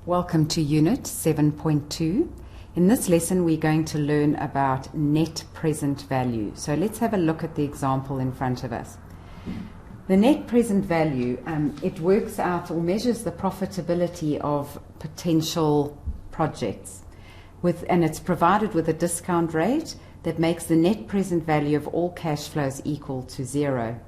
Welcome to Unit 7.2. In this lesson we're going to learn about net present value. So let's have a look at the example in front of us. The net present value, it works out or measures the profitability of potential projects and it's provided with a discount rate that makes the net present value of all cash flows equal to 0.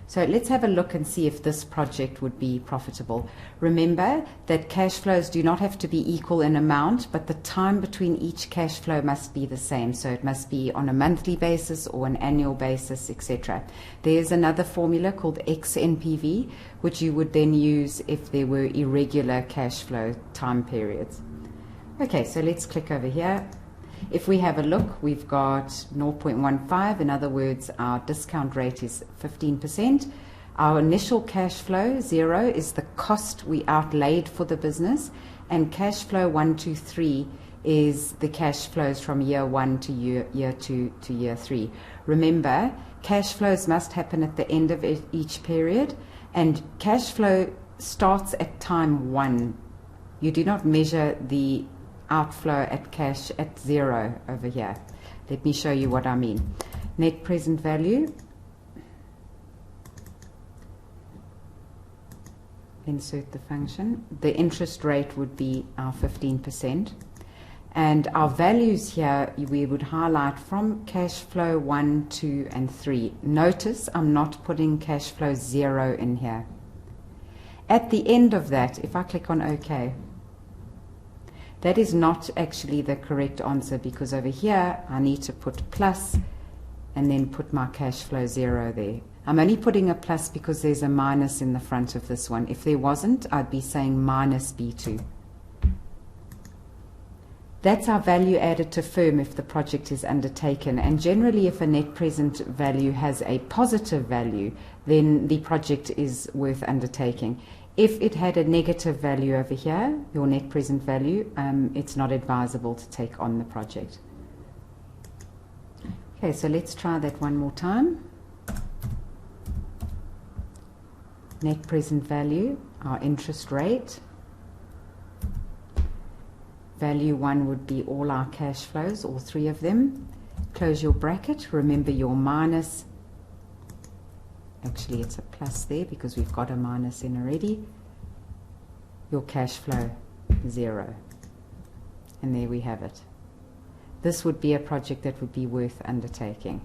So let's have a look and see if this project would be profitable. Remember that cash flows do not have to be equal in amount, but the time between each cash flow must be the same. So it must be on a monthly basis or an annual basis, etc. There's another formula called XNPV, which you would then use if there were irregular cash flow time periods. Okay, so let's click over here. If we have a look, we've got 0.15. In other words, our discount rate is 15%. Our initial cash flow, 0, is the cost we outlaid for the business. And cash flow 1, 2, 3 is the cash flows from year 1 to year 2 to year 3. Remember, cash flows must happen at the end of each period. And cash flow starts at time 1. You do not measure the outflow at cash at 0 over here. Let me show you what I mean. Net present value. Insert the function. The interest rate would be our 15%. And our values here, we would highlight from cash flow 1, 2, and 3. Notice I'm not putting cash flow 0 in here. At the end of that, if I click on OK, that is not actually the correct answer, because over here I need to put plus and then put my cash flow 0 there. I'm only putting a plus because there's a minus in the front of this one. If there wasn't, I'd be saying minus B2. That's our value added to firm if the project is undertaken. And generally, if a net present value has a positive value, then the project is worth undertaking. If it had a negative value over here, your net present value, it's not advisable to take on the project. Okay, so let's try that one more time. Net present value, our interest rate. Value 1 would be all our cash flows, all 3 of them. Close your bracket. Remember your minus. Actually, it's a plus there because we've got a minus in already. Your cash flow 0. And there we have it. This would be a project that would be worth undertaking.